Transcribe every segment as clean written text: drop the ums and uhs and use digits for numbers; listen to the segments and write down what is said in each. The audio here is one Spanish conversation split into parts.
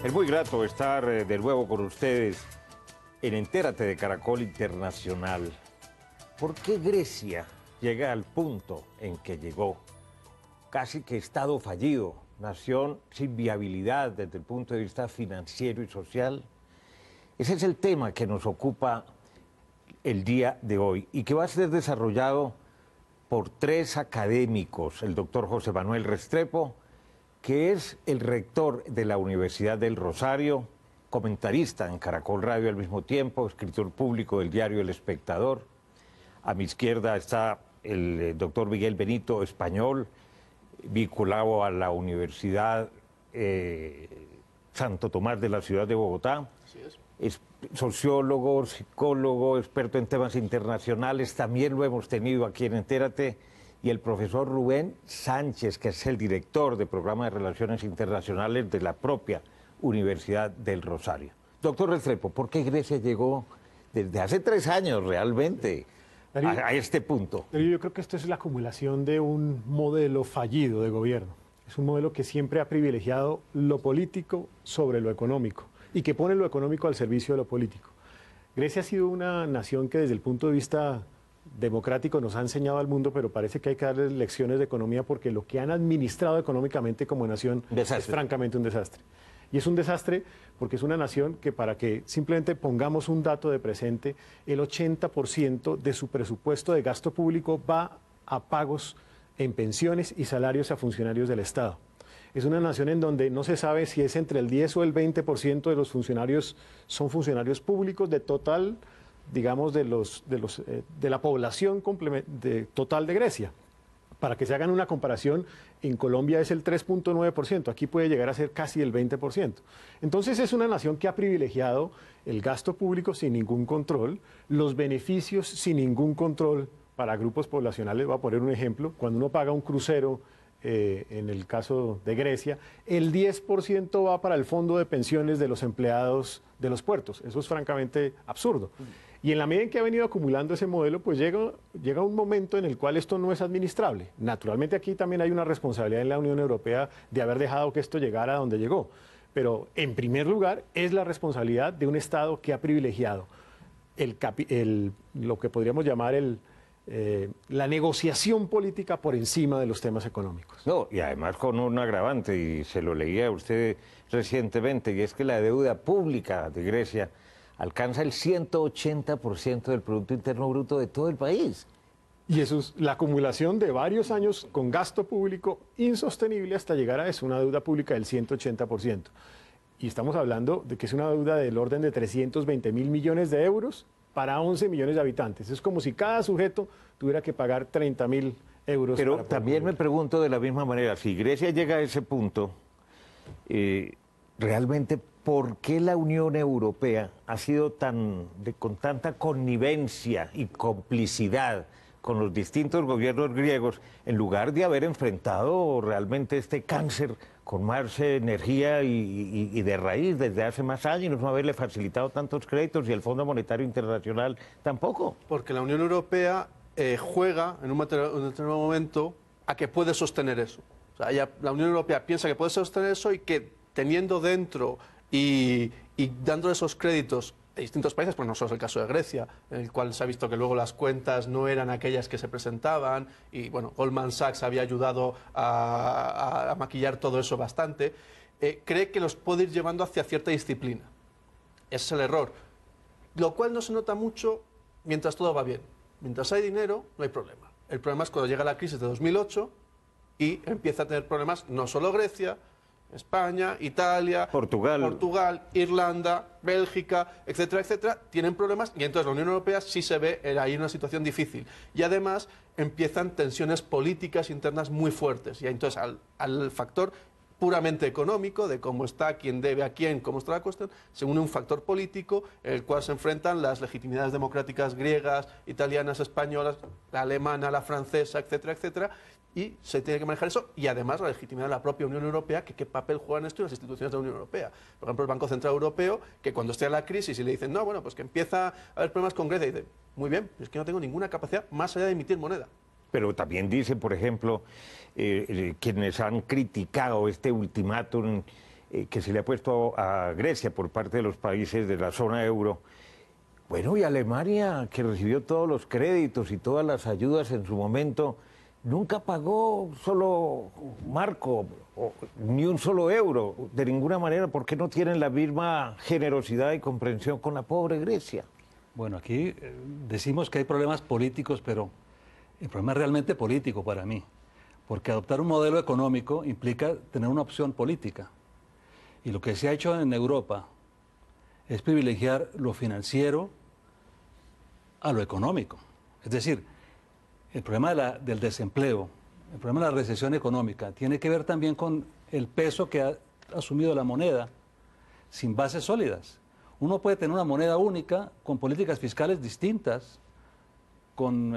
Es muy grato estar de nuevo con ustedes en Entérate de Caracol Internacional. ¿Por qué Grecia llega al punto en que llegó? Casi que estado fallido, nación sin viabilidad desde el punto de vista financiero y social. Ese es el tema que nos ocupa el día de hoy y que va a ser desarrollado por tres académicos, el doctor José Manuel Restrepo, que es el rector de la Universidad del Rosario, comentarista en Caracol Radio al mismo tiempo, escritor público del diario El Espectador. A mi izquierda está el doctor Miguel Benito, español, vinculado a la Universidad Santo Tomás de la ciudad de Bogotá. Así es. Es sociólogo, psicólogo, experto en temas internacionales, también lo hemos tenido aquí en Entérate, y el profesor Rubén Sánchez, que es el director del programa de Relaciones Internacionales de la propia Universidad del Rosario. Doctor Restrepo, ¿por qué Grecia llegó desde hace 3 años realmente a este punto? Yo creo que esto es la acumulación de un modelo fallido de gobierno. Es un modelo que siempre ha privilegiado lo político sobre lo económico y que pone lo económico al servicio de lo político. Grecia ha sido una nación que desde el punto de vista democrático nos ha enseñado al mundo, pero parece que hay que darles lecciones de economía porque lo que han administrado económicamente como nación es francamente un desastre. Y es un desastre porque es una nación que, para que simplemente pongamos un dato de presente, el 80% de su presupuesto de gasto público va a pagos en pensiones y salarios a funcionarios del Estado. Es una nación en donde no se sabe si es entre el 10 o el 20% de los funcionarios son funcionarios públicos de total, digamos, de la población total de Grecia. Para que se hagan una comparación, en Colombia es el 3.9%, aquí puede llegar a ser casi el 20%. Entonces es una nación que ha privilegiado el gasto público sin ningún control, los beneficios sin ningún control para grupos poblacionales. Voy a poner un ejemplo: cuando uno paga un crucero, en el caso de Grecia, el 10% va para el fondo de pensiones de los empleados de los puertos. Eso es francamente absurdo. Y en la medida en que ha venido acumulando ese modelo, pues llega un momento en el cual esto no es administrable. Naturalmente aquí también hay una responsabilidad en la Unión Europea de haber dejado que esto llegara a donde llegó. Pero en primer lugar es la responsabilidad de un Estado que ha privilegiado lo que podríamos llamar la negociación política por encima de los temas económicos. No, y además con un agravante, y se lo leía a usted recientemente, y es que la deuda pública de Grecia alcanza el 180% del Producto Interno Bruto de todo el país. Y eso es la acumulación de varios años con gasto público insostenible hasta llegar a eso, una deuda pública del 180%. Y estamos hablando de que es una deuda del orden de 320.000 millones de euros para 11 millones de habitantes. Es como si cada sujeto tuviera que pagar 30.000 euros. Pero también me pregunto de la misma manera, si Grecia llega a ese punto, realmente, ¿por qué la Unión Europea ha sido con tanta connivencia y complicidad con los distintos gobiernos griegos, en lugar de haber enfrentado realmente este cáncer con más energía y de raíz desde hace más años, no haberle facilitado tantos créditos, y el Fondo Monetario Internacional tampoco? Porque la Unión Europea juega en un determinado momento a que puede sostener eso. O sea, la Unión Europea piensa que puede sostener eso y que teniendo dentro y dando esos créditos a distintos países, pues no solo es el caso de Grecia, en el cual se ha visto que luego las cuentas no eran aquellas que se presentaban, y bueno, Goldman Sachs había ayudado a maquillar todo eso bastante, cree que los puede ir llevando hacia cierta disciplina. Ese es el error, lo cual no se nota mucho mientras todo va bien. Mientras hay dinero, no hay problema. El problema es cuando llega la crisis de 2008 y empieza a tener problemas no solo Grecia, España, Italia, Portugal, Irlanda, Bélgica, etcétera, etcétera, tienen problemas, y entonces la Unión Europea sí se ve ahí en una situación difícil. Y además empiezan tensiones políticas internas muy fuertes. Y entonces al factor puramente económico, de cómo está, quién debe a quién, cómo está la cuestión, se une un factor político en el cual se enfrentan las legitimidades democráticas griegas, italianas, españolas, la alemana, la francesa, etcétera, etcétera, y se tiene que manejar eso, y además la legitimidad de la propia Unión Europea, que qué papel juegan esto y las instituciones de la Unión Europea. Por ejemplo, el Banco Central Europeo, que cuando esté en la crisis y le dicen, no, bueno, pues que empieza a haber problemas con Grecia, y dice, muy bien, pero es que no tengo ninguna capacidad más allá de emitir moneda. Pero también dice, por ejemplo, quienes han criticado este ultimátum que se le ha puesto a Grecia por parte de los países de la zona euro. Bueno, y Alemania, que recibió todos los créditos y todas las ayudas en su momento, nunca pagó solo marco, ni un solo euro, de ninguna manera, porque no tienen la misma generosidad y comprensión con la pobre Grecia. Bueno, aquí decimos que hay problemas políticos, pero el problema es realmente político para mí, porque adoptar un modelo económico implica tener una opción política. Y lo que se ha hecho en Europa es privilegiar lo financiero a lo económico. Es decir, el problema del desempleo, el problema de la recesión económica, tiene que ver también con el peso que ha asumido la moneda sin bases sólidas. Uno puede tener una moneda única con políticas fiscales distintas, con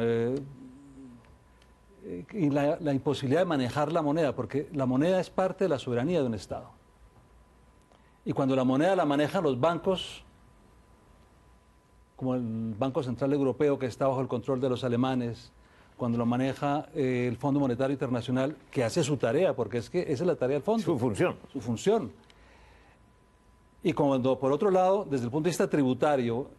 y la imposibilidad de manejar la moneda, porque la moneda es parte de la soberanía de un Estado. Y cuando la moneda la manejan los bancos, como el Banco Central Europeo, que está bajo el control de los alemanes, cuando lo maneja el Fondo Monetario Internacional, que hace su tarea, porque es que esa es la tarea del fondo. Su función. Su función. Y cuando, por otro lado, desde el punto de vista tributario,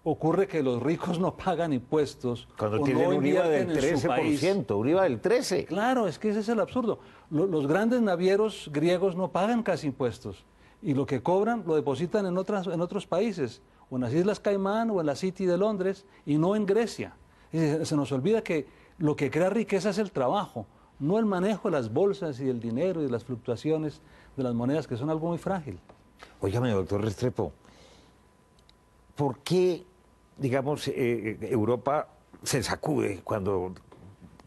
ocurre que los ricos no pagan impuestos. Cuando o tienen no un IVA del invierten en su país. 13%, un IVA del 13%. Claro, es que ese es el absurdo. Los grandes navieros griegos no pagan casi impuestos. Y lo que cobran lo depositan en otros países, o en las Islas Caimán o en la City de Londres, y no en Grecia. Se nos olvida que lo que crea riqueza es el trabajo, no el manejo de las bolsas y del dinero y de las fluctuaciones de las monedas, que son algo muy frágil. Óigame, doctor Restrepo, ¿por qué, digamos, Europa se sacude cuando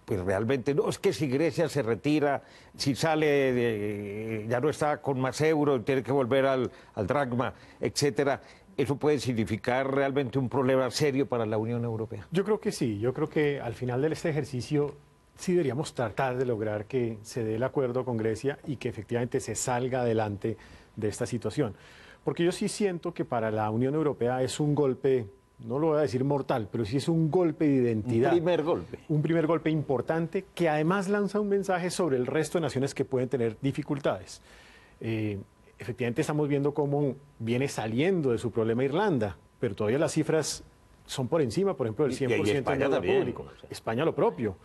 pues realmente no? Es que si Grecia se retira, si sale, ya no está con más euros, tiene que volver al dracma, etcétera, ¿eso puede significar realmente un problema serio para la Unión Europea? Yo creo que sí, yo creo que al final de este ejercicio sí deberíamos tratar de lograr que se dé el acuerdo con Grecia y que efectivamente se salga adelante de esta situación. Porque yo sí siento que para la Unión Europea es un golpe, no lo voy a decir mortal, pero sí es un golpe de identidad. Un primer golpe. Un primer golpe importante que además lanza un mensaje sobre el resto de naciones que pueden tener dificultades. Efectivamente estamos viendo cómo viene saliendo de su problema Irlanda, pero todavía las cifras son por encima, por ejemplo, del 100% del gasto público. España lo propio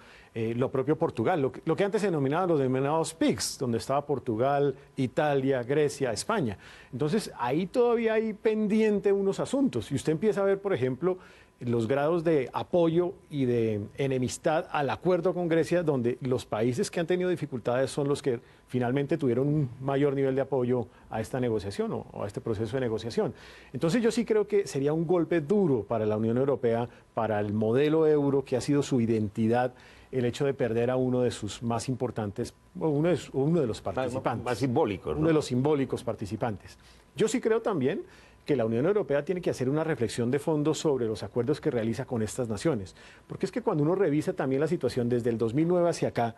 Portugal, lo que antes se denominaba los denominados PIGS, donde estaba Portugal, Italia, Grecia, España. Entonces, ahí todavía hay pendiente unos asuntos. Y usted empieza a ver, por ejemplo, los grados de apoyo y de enemistad al acuerdo con Grecia, donde los países que han tenido dificultades son los que finalmente tuvieron un mayor nivel de apoyo a esta negociación o a este proceso de negociación. Entonces yo sí creo que sería un golpe duro para la Unión Europea, para el modelo euro, que ha sido su identidad, el hecho de perder a uno de sus más importantes, uno de los participantes. Más simbólicos, ¿no? Uno de los simbólicos participantes. Yo sí creo también que la Unión Europea tiene que hacer una reflexión de fondo sobre los acuerdos que realiza con estas naciones. Porque es que cuando uno revisa también la situación desde el 2009 hacia acá,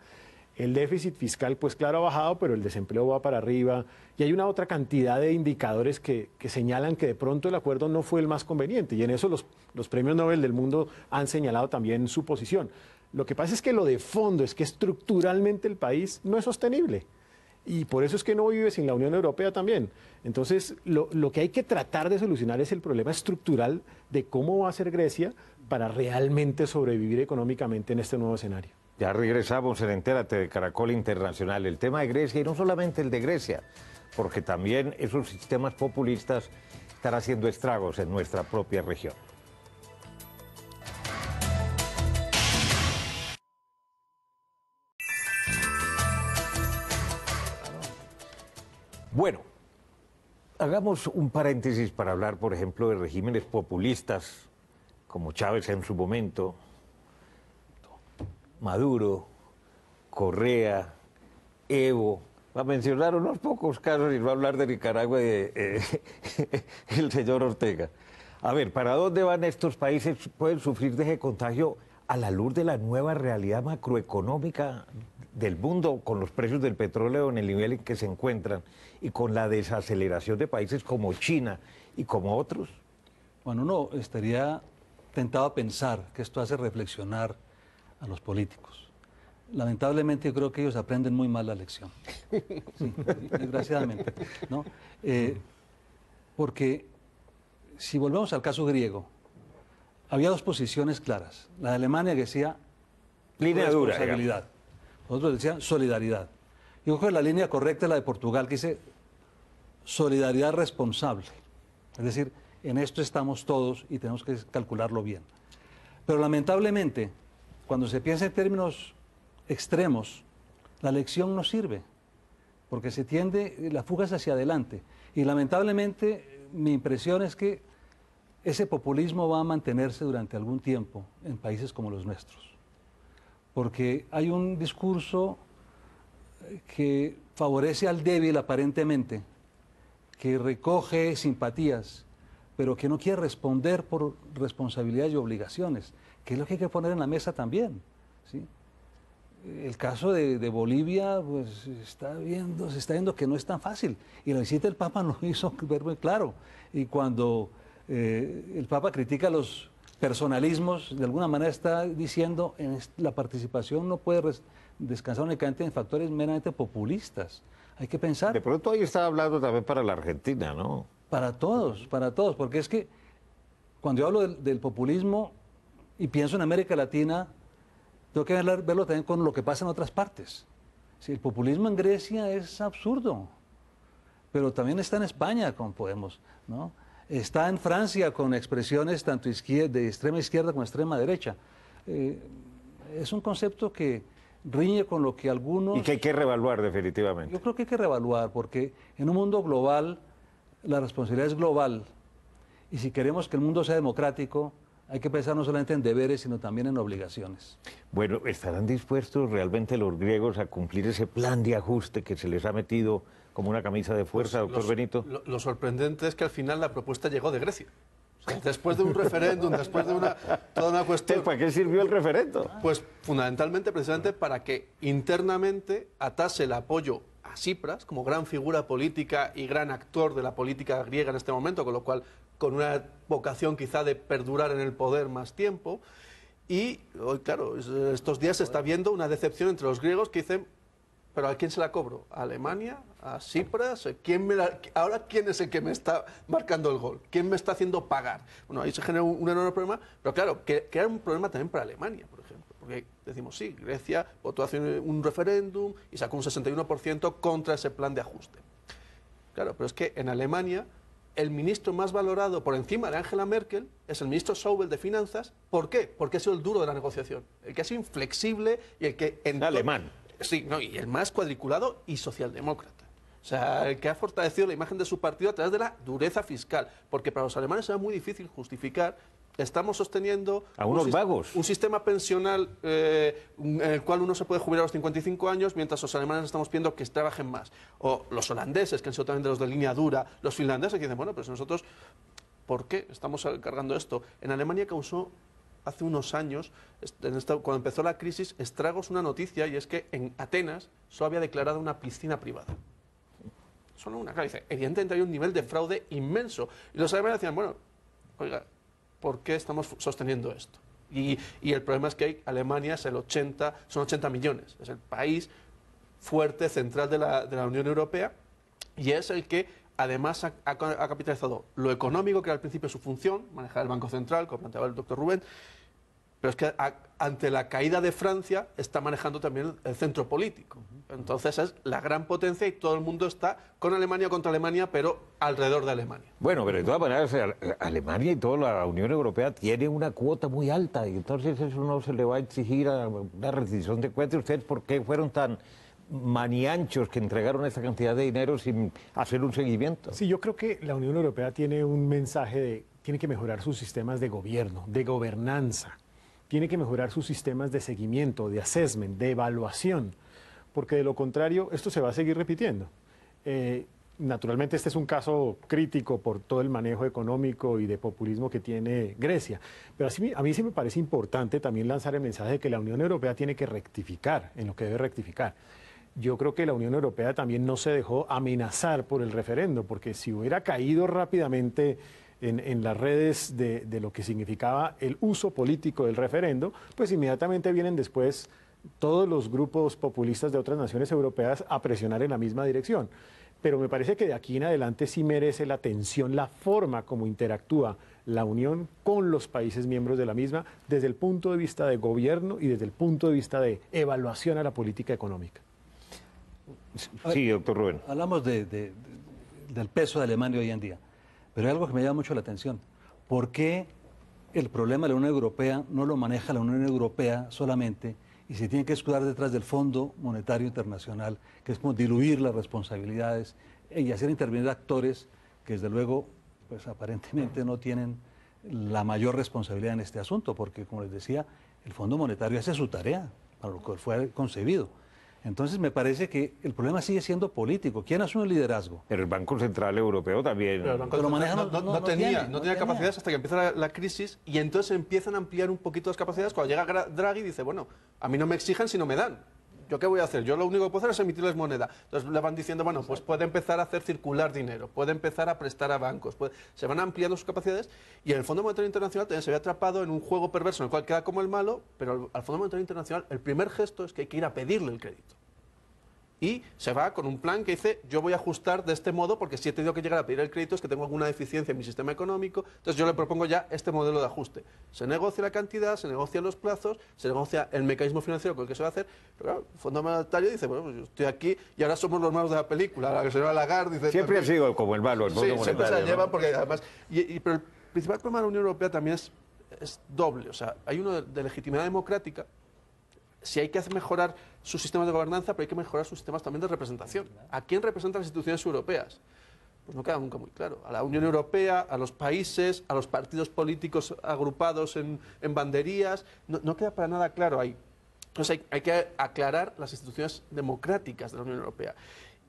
el déficit fiscal, pues claro, ha bajado, pero el desempleo va para arriba. Y hay una otra cantidad de indicadores que señalan que de pronto el acuerdo no fue el más conveniente. Y en eso los premios Nobel del mundo han señalado también su posición. Lo que pasa es que lo de fondo es que estructuralmente el país no es sostenible. Y por eso es que no vive sin la Unión Europea también. Entonces, lo que hay que tratar de solucionar es el problema estructural de cómo va a ser Grecia para realmente sobrevivir económicamente en este nuevo escenario. Ya regresamos en Entérate de Caracol Internacional. El tema de Grecia, y no solamente el de Grecia, porque también esos sistemas populistas están haciendo estragos en nuestra propia región. Bueno, hagamos un paréntesis para hablar, por ejemplo, de regímenes populistas, como Chávez en su momento, Maduro, Correa, Evo. Va a mencionar unos pocos casos y va a hablar de Nicaragua y el señor Ortega. A ver, ¿para dónde van estos países? ¿Pueden sufrir de ese contagio a la luz de la nueva realidad macroeconómica del mundo, con los precios del petróleo en el nivel en que se encuentran y con la desaceleración de países como China y como otros? Bueno, uno estaría tentado a pensar que esto hace reflexionar a los políticos. lamentablemente yo creo que ellos aprenden muy mal la lección. Sí, desgraciadamente, ¿no? Porque si volvemos al caso griego, había dos posiciones claras. La de Alemania que decía Línea dura, responsabilidad. Otros decían solidaridad. Yo creo que la línea correcta es la de Portugal, que dice solidaridad responsable. Es decir, en esto estamos todos y tenemos que calcularlo bien. Pero lamentablemente, cuando se piensa en términos extremos, la lección no sirve, porque se tiende, la fuga es hacia adelante. Y lamentablemente, mi impresión es que ese populismo va a mantenerse durante algún tiempo en países como los nuestros. Porque hay un discurso que favorece al débil aparentemente, que recoge simpatías, pero que no quiere responder por responsabilidades y obligaciones, que es lo que hay que poner en la mesa también, ¿sí? El caso de Bolivia, pues se está viendo que no es tan fácil. Y la visita del Papa lo hizo ver muy claro. Y cuando el Papa critica los personalismos, de alguna manera está diciendo la participación no puede descansar únicamente en factores meramente populistas. Hay que pensar. De pronto ahí está hablando también para la Argentina, ¿no? Para todos, porque es que cuando yo hablo del populismo y pienso en América Latina, tengo que verlo también con lo que pasa en otras partes. Si el populismo en Grecia es absurdo, pero también está en España con Podemos, ¿no? Está en Francia con expresiones tanto de extrema izquierda como extrema derecha. Es un concepto que riñe con lo que algunos... Y que hay que reevaluar definitivamente. Yo creo que hay que reevaluar, porque en un mundo global, la responsabilidad es global. Y si queremos que el mundo sea democrático, hay que pensar no solamente en deberes, sino también en obligaciones. Bueno, ¿estarán dispuestos realmente los griegos a cumplir ese plan de ajuste que se les ha metido como una camisa de fuerza, Pues doctor Benito? Lo sorprendente es que al final la propuesta llegó de Grecia. O sea, después de un referéndum, después de toda una cuestión... ¿Para qué sirvió el referendo? Pues fundamentalmente, precisamente, para que internamente atase el apoyo a Tsipras como gran figura política y gran actor de la política griega en este momento, con lo cual con una vocación quizá de perdurar en el poder más tiempo. Y hoy, claro, estos días se está viendo una decepción entre los griegos que dicen, ¿pero a quién se la cobro? ¿A Alemania? ¿A Tsipras? ¿Ahora quién es el que me está marcando el gol? ¿Quién me está haciendo pagar? Bueno, ahí se genera un enorme problema, pero claro, que era un problema también para Alemania, por ejemplo. Porque decimos, sí, Grecia votó hace un referéndum y sacó un 61% contra ese plan de ajuste. Claro, pero es que en Alemania el ministro más valorado por encima de Angela Merkel es el ministro Schäuble de Finanzas. ¿Por qué? Porque ha sido el duro de la negociación, el que ha sido inflexible y el que... Alemán. Sí, no, y el más cuadriculado y socialdemócrata. O sea, el que ha fortalecido la imagen de su partido a través de la dureza fiscal. Porque para los alemanes era muy difícil justificar, estamos sosteniendo... A unos vagos. Un sistema pensional en el cual uno se puede jubilar a los 55 años, mientras los alemanes estamos pidiendo que trabajen más. O los holandeses, que han sido también de los de línea dura, los finlandeses, que dicen, bueno, pues nosotros, ¿por qué estamos cargando esto? En Alemania causó... Hace unos años, cuando empezó la crisis, estragos una noticia, y es que en Atenas solo había declarado una piscina privada. Solo una, claro, dice, evidentemente hay un nivel de fraude inmenso. Y los alemanes decían, bueno, oiga, ¿por qué estamos sosteniendo esto? Y el problema es que Alemania es son 80 millones, es el país fuerte, central de la Unión Europea, y es el que además ha capitalizado lo económico, que era al principio su función, manejar el Banco Central, como planteaba el doctor Rubén, pero es que ante la caída de Francia está manejando también el centro político. Entonces es la gran potencia y todo el mundo está con Alemania contra Alemania, pero alrededor de Alemania. Bueno, pero de todas maneras, Alemania y toda la Unión Europea tiene una cuota muy alta y entonces eso no se le va a exigir a una rendición de cuentas. ¿Ustedes por qué fueron tan manianchos que entregaron esa cantidad de dinero sin hacer un seguimiento? Sí, yo creo que la Unión Europea tiene un mensaje tiene que mejorar sus sistemas de gobierno, de gobernanza, tiene que mejorar sus sistemas de seguimiento, de assessment, de evaluación, porque de lo contrario esto se va a seguir repitiendo. Naturalmente este es un caso crítico por todo el manejo económico y de populismo que tiene Grecia, pero a mí sí me parece importante también lanzar el mensaje de que la Unión Europea tiene que rectificar en lo que debe rectificar. Yo creo que la Unión Europea también no se dejó amenazar por el referendo, porque si hubiera caído rápidamente en las redes de lo que significaba el uso político del referendo, pues inmediatamente vienen después todos los grupos populistas de otras naciones europeas a presionar en la misma dirección. Pero me parece que de aquí en adelante sí merece la atención la forma como interactúa la Unión con los países miembros de la misma desde el punto de vista de gobierno y desde el punto de vista de evaluación a la política económica. Sí, doctor Rubén. Hablamos del peso de Alemania hoy en día, pero hay algo que me llama mucho la atención. ¿Por qué el problema de la Unión Europea no lo maneja la Unión Europea solamente y se tiene que escudar detrás del Fondo Monetario Internacional, que es como diluir las responsabilidades y hacer intervenir actores que desde luego pues aparentemente no tienen la mayor responsabilidad en este asunto, porque como les decía, el Fondo Monetario hace su tarea para lo que fue concebido. Entonces me parece que el problema sigue siendo político. ¿Quién asume el liderazgo? Pero el Banco Central Europeo también. Pero el Banco Central no tenía capacidades hasta que empieza la crisis y entonces empiezan a ampliar un poquito las capacidades. Cuando llega Draghi dice, bueno, a mí no me exijan si no me dan. ¿Yo qué voy a hacer? Yo lo único que puedo hacer es emitirles moneda. Entonces le van diciendo, bueno, pues puede empezar a hacer circular dinero, puede empezar a prestar a bancos, se van ampliando sus capacidades y el Fondo Monetario Internacional también se ve atrapado en un juego perverso en el cual queda como el malo, pero al Fondo Monetario Internacional el primer gesto es que hay que ir a pedirle el crédito. Y se va con un plan que dice, yo voy a ajustar de este modo porque si he tenido que llegar a pedir el crédito es que tengo alguna deficiencia en mi sistema económico, entonces yo le propongo ya este modelo de ajuste. Se negocia la cantidad, se negocian los plazos, se negocia el mecanismo financiero con el que se va a hacer, pero claro, el Fondo Monetario dice, bueno, pues yo estoy aquí y ahora somos los malos de la película, la que se llama Lagarde dice... Siempre ha sido como el malo, el Fondo Monetario. Siempre se la lleva ¿no? porque además... Pero el principal problema de la Unión Europea también es doble, o sea, hay uno de legitimidad democrática. Si hay que mejorar sus sistemas de gobernanza, pero hay que mejorar sus sistemas también de representación. ¿A quién representan las instituciones europeas? Pues no queda nunca muy claro. A la Unión Europea, a los países, a los partidos políticos agrupados en banderías. No queda para nada claro ahí. Entonces hay que aclarar las instituciones democráticas de la Unión Europea.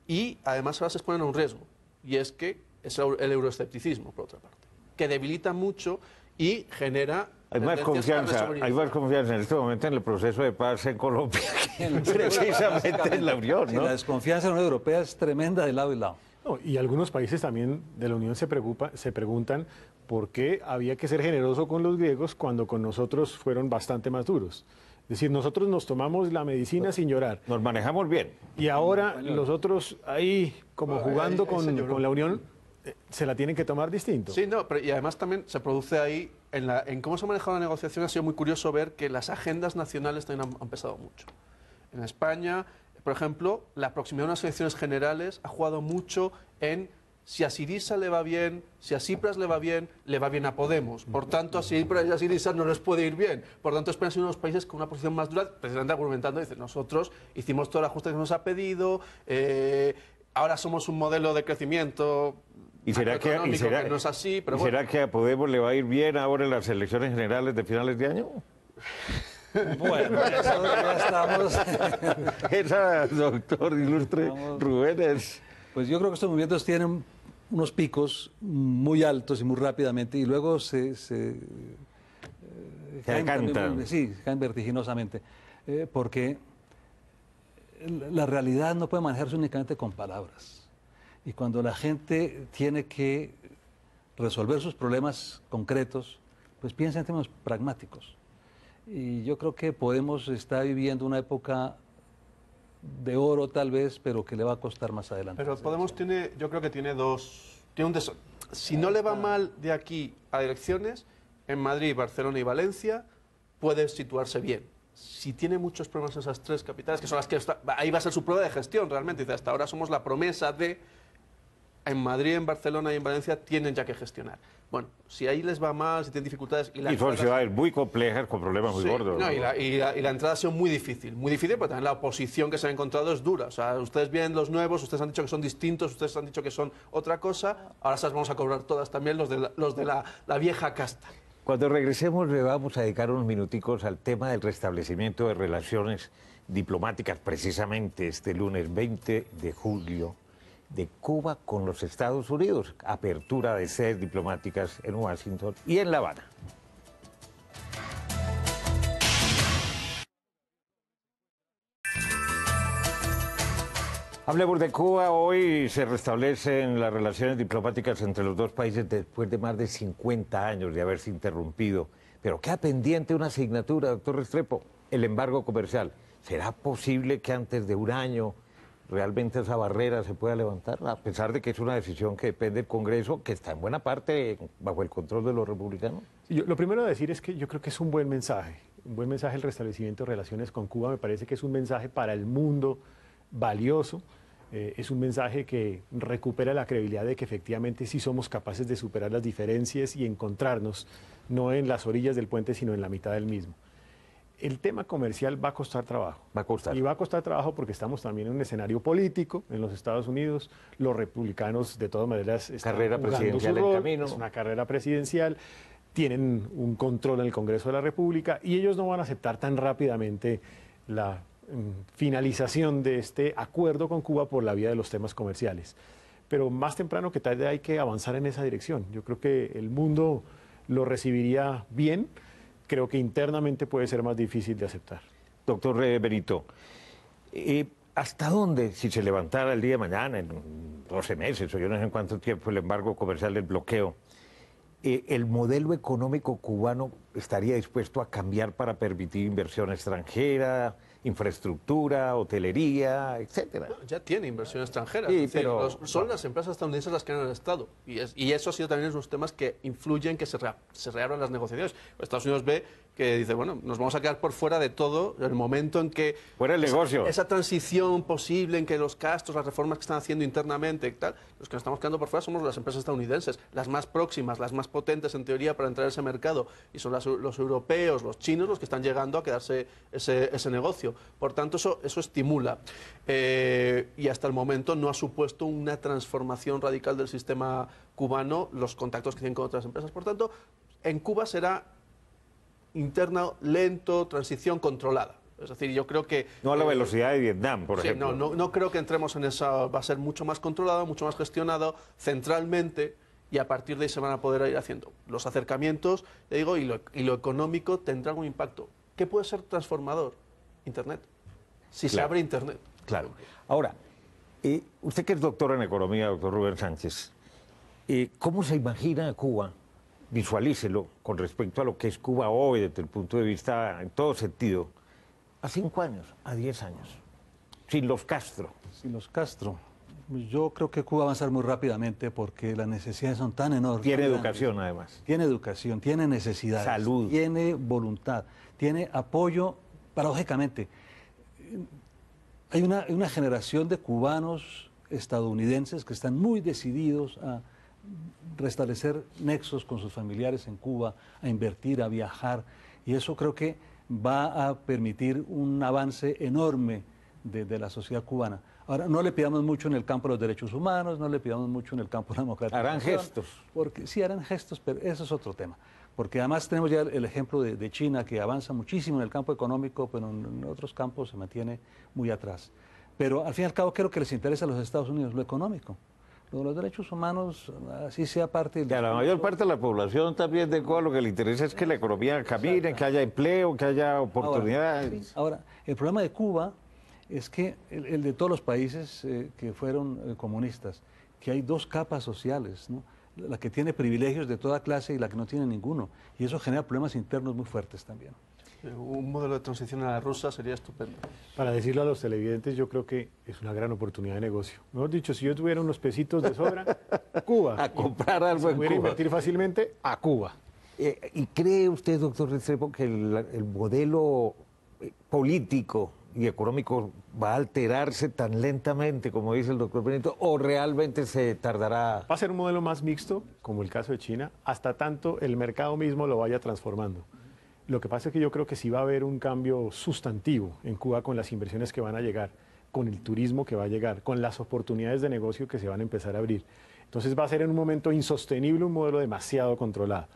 Y además ahora se exponen a un riesgo, y es que es el euroescepticismo, por otra parte, que debilita mucho y genera... Hay más confianza en este momento en el proceso de paz en Colombia que precisamente en la Unión, ¿no? La desconfianza en la Unión Europea es tremenda de lado y lado. No, y algunos países también de la Unión se preguntan por qué había que ser generoso con los griegos cuando con nosotros fueron bastante más duros. Es decir, nosotros nos tomamos la medicina sin llorar. Nos manejamos bien. Y ahora los otros ahí, como jugando con la Unión, se la tienen que tomar distinto. Sí, no, pero y además también se produce ahí, en cómo se ha manejado la negociación, ha sido muy curioso ver que las agendas nacionales también han pesado mucho. En España, por ejemplo, la proximidad de unas elecciones generales ha jugado mucho en si a Syriza le va bien, si a Tsipras le va bien a Podemos. Por tanto, a Tsipras y a Syriza no les puede ir bien. Por tanto, España es uno de los países con una posición más dura, precisamente argumentando, dice, nosotros hicimos todo el ajuste que nos ha pedido, ahora somos un modelo de crecimiento... ¿Y será que no es así, pero ¿será que a Podemos le va a ir bien ahora en las elecciones generales de finales de año? Bueno, eso ya estamos... Esa, doctor ilustre Rubén, es... Pues yo creo que estos movimientos tienen unos picos muy altos y muy rápidamente y luego se decantan. Sí, caen vertiginosamente, porque la realidad no puede manejarse únicamente con palabras. Y cuando la gente tiene que resolver sus problemas concretos, pues piensa en términos pragmáticos. Y yo creo que Podemos está viviendo una época de oro tal vez, pero que le va a costar más adelante. Pero Podemos yo creo que tiene si no le va mal de aquí a elecciones, en Madrid, Barcelona y Valencia, puede situarse bien. Si tiene muchos problemas en esas tres capitales, que son las que ahí va a ser su prueba de gestión realmente. Dice, hasta ahora somos la promesa de... En Madrid, en Barcelona y en Valencia tienen ya que gestionar. Bueno, si ahí les va mal, si tienen dificultades... Y son ciudades muy complejas, con problemas muy gordos. No, ¿no? Y la entrada ha sido muy difícil, pero también la oposición que se ha encontrado es dura. O sea, ustedes vienen los nuevos, ustedes han dicho que son distintos, ustedes han dicho que son otra cosa, ahora se las vamos a cobrar todas también los de la vieja casta. Cuando regresemos le vamos a dedicar unos minuticos al tema del restablecimiento de relaciones diplomáticas, precisamente este lunes 20 de julio, de Cuba con los Estados Unidos, apertura de sedes diplomáticas en Washington y en La Habana. Hablemos de Cuba. Hoy se restablecen las relaciones diplomáticas entre los dos países después de más de 50 años de haberse interrumpido. Pero queda pendiente una asignatura, doctor Restrepo, el embargo comercial. ¿Será posible que antes de un año realmente esa barrera se pueda levantar? A pesar de que es una decisión que depende del Congreso, que está en buena parte bajo el control de los republicanos. Lo primero a decir es que yo creo que es un buen mensaje el restablecimiento de relaciones con Cuba. Me parece que es un mensaje para el mundo valioso. Es un mensaje que recupera la credibilidad de que efectivamente sí somos capaces de superar las diferencias y encontrarnos, no en las orillas del puente, sino en la mitad del mismo. El tema comercial va a costar trabajo. Va a costar. Y va a costar trabajo porque estamos también en un escenario político en los Estados Unidos. Los republicanos, de todas maneras, están carrera jugando presidencial su en rol. camino. Es una carrera presidencial. Tienen un control en el Congreso de la República y ellos no van a aceptar tan rápidamente la finalización de este acuerdo con Cuba por la vía de los temas comerciales. Pero más temprano que tarde hay que avanzar en esa dirección. Yo creo que el mundo lo recibiría bien. Creo que internamente puede ser más difícil de aceptar. Doctor Benito, ¿hasta dónde, si se levantara el día de mañana, en 12 meses o yo no sé en cuánto tiempo, el embargo comercial del bloqueo, el modelo económico cubano estaría dispuesto a cambiar para permitir inversión extranjera, infraestructura, hotelería, etcétera? Ya tiene inversión extranjera. Sí, es decir, pero son las empresas estadounidenses las que han el Estado. Y eso ha sido también uno de los temas que influyen en que se reabran las negociaciones. Estados Unidos ve que dice, bueno, nos vamos a quedar por fuera de todo en el momento en que... Fuera el negocio. Esa transición posible en que los gastos, las reformas que están haciendo internamente y tal, los que nos estamos quedando por fuera somos las empresas estadounidenses, las más próximas, las más potentes en teoría para entrar en ese mercado. Y son los europeos, los chinos, los que están llegando a quedarse ese negocio. Por tanto, eso estimula. Y hasta el momento no ha supuesto una transformación radical del sistema cubano los contactos que tienen con otras empresas. Por tanto, en Cuba será interna, lento, transición controlada. Es decir, yo creo que... No a la velocidad de Vietnam, por ejemplo. No creo que entremos en esa... Va a ser mucho más controlado, mucho más gestionado centralmente, y a partir de ahí se van a poder ir haciendo los acercamientos, te digo, y lo económico tendrá algún impacto. ¿Qué puede ser transformador? Internet. Si se abre Internet. Claro. Ahora, usted que es doctor en economía, doctor Rubén Sánchez, ¿cómo se imagina Cuba? Visualícelo con respecto a lo que es Cuba hoy desde el punto de vista en todo sentido, a 5 años, a 10 años, sin los Castro. Sin los Castro. Yo creo que Cuba va a avanzar muy rápidamente porque las necesidades son tan enormes. Tiene educación, además. Tiene educación, tiene necesidades. Salud. Tiene voluntad, tiene apoyo, paradójicamente. Hay una generación de cubanos estadounidenses que están muy decididos a restablecer nexos con sus familiares en Cuba, a invertir, a viajar, y eso creo que va a permitir un avance enorme de la sociedad cubana. Ahora, no le pidamos mucho en el campo de los derechos humanos, no le pidamos mucho en el campo de la democracia. Harán gestos. Porque, sí, harán gestos, pero eso es otro tema. Porque además tenemos ya el ejemplo de China, que avanza muchísimo en el campo económico, pero en otros campos se mantiene muy atrás. Pero al fin y al cabo creo que les interesa a los Estados Unidos lo económico. Los derechos humanos, así sea parte del... Que a la mayor parte de la población también de Cuba lo que le interesa es que la economía camine, que haya empleo, que haya oportunidades. Ahora, el problema de Cuba es que el de todos los países que fueron comunistas, que hay dos capas sociales, ¿no? La que tiene privilegios de toda clase y la que no tiene ninguno. Y eso genera problemas internos muy fuertes también. Un modelo de transición a la rusa sería estupendo. Para decirlo a los televidentes, yo creo que es una gran oportunidad de negocio. Mejor dicho, si yo tuviera unos pesitos de sobra, Cuba. A comprar algo en Cuba. Invertir fácilmente a Cuba. ¿Y cree usted, doctor Restrepo, que el modelo político y económico va a alterarse tan lentamente, como dice el doctor Benito, o realmente se tardará? Va a ser un modelo más mixto, como el caso de China, hasta tanto el mercado mismo lo vaya transformando. Lo que pasa es que yo creo que sí va a haber un cambio sustantivo en Cuba con las inversiones que van a llegar, con el turismo que va a llegar, con las oportunidades de negocio que se van a empezar a abrir. Entonces va a ser en un momento insostenible un modelo demasiado controlado.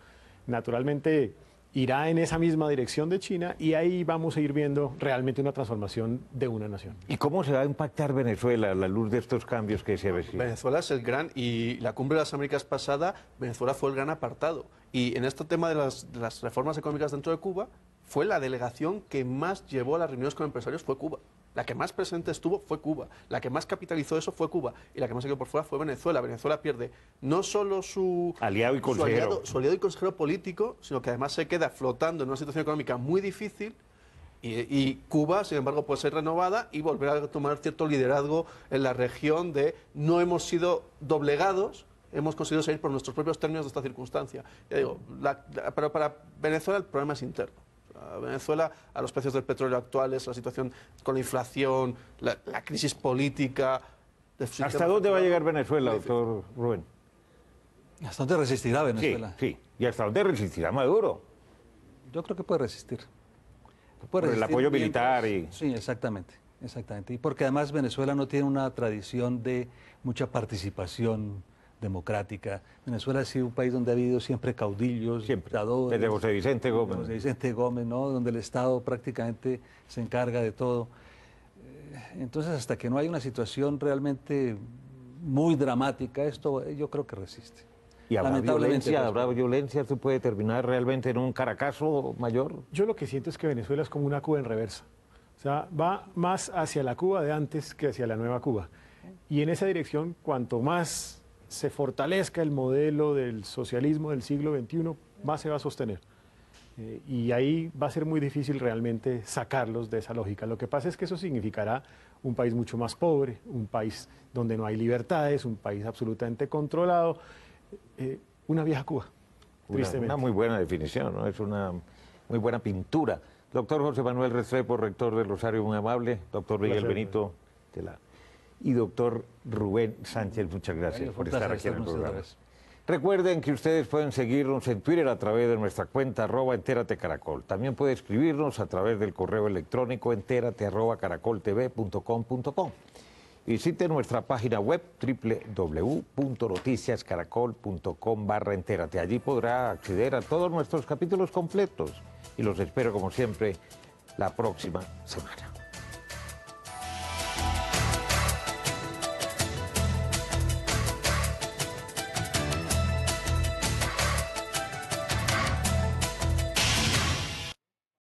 Naturalmente irá en esa misma dirección de China y ahí vamos a ir viendo realmente una transformación de una nación. ¿Y cómo se va a impactar Venezuela a la luz de estos cambios que se avecinan? Venezuela es el gran, y la Cumbre de las Américas pasada, Venezuela fue el gran apartado. Y en este tema de las reformas económicas dentro de Cuba, fue la delegación que más llevó a las reuniones con empresarios fue Cuba. La que más presente estuvo fue Cuba. La que más capitalizó eso fue Cuba. Y la que más se quedó por fuera fue Venezuela. Venezuela pierde no solo su aliado y consejero. Su aliado y consejero político, sino que además se queda flotando en una situación económica muy difícil Y Cuba, sin embargo, puede ser renovada y volver a tomar cierto liderazgo en la región de no hemos sido doblegados, hemos conseguido salir por nuestros propios términos de esta circunstancia. Ya digo, pero para Venezuela el problema es interno. A Venezuela, a los precios del petróleo actuales, la situación con la inflación, la crisis política... ¿Hasta dónde va a llegar Venezuela, doctor Rubén? ¿Hasta dónde resistirá Venezuela? Sí, sí. ¿Y hasta dónde resistirá Maduro? Yo creo que puede resistir. Por el apoyo militar y... Sí, exactamente, exactamente. Y porque además Venezuela no tiene una tradición de mucha participación democrática. Venezuela ha sido un país donde ha habido siempre caudillos, dictadores. Desde José Vicente Gómez. José Vicente Gómez, ¿no? Donde el Estado prácticamente se encarga de todo. Entonces, hasta que no hay una situación realmente muy dramática, esto yo creo que resiste. ¿Y habrá violencia? ¿Habrá pues, violencia? ¿Se puede terminar realmente en un Caracazo mayor? Yo lo que siento es que Venezuela es como una Cuba en reversa. O sea, va más hacia la Cuba de antes que hacia la nueva Cuba. Y en esa dirección, cuanto más se fortalezca el modelo del socialismo del siglo XXI, más se va a sostener. Y ahí va a ser muy difícil realmente sacarlos de esa lógica. Lo que pasa es que eso significará un país mucho más pobre, un país donde no hay libertades, un país absolutamente controlado, una vieja Cuba, tristemente. Una muy buena definición, ¿no? Es una muy buena pintura. Doctor José Manuel Restrepo, rector del Rosario, muy amable. Doctor Miguel Benito y doctor Rubén Sánchez, muchas gracias por estar aquí en el programa. Recuerden que ustedes pueden seguirnos en Twitter a través de nuestra cuenta @enteratecaracol. También puede escribirnos a través del correo electrónico enterate@caracoltv.com.co. Visite nuestra página web www.noticiascaracol.com/entérate. Allí podrá acceder a todos nuestros capítulos completos y los espero como siempre la próxima semana.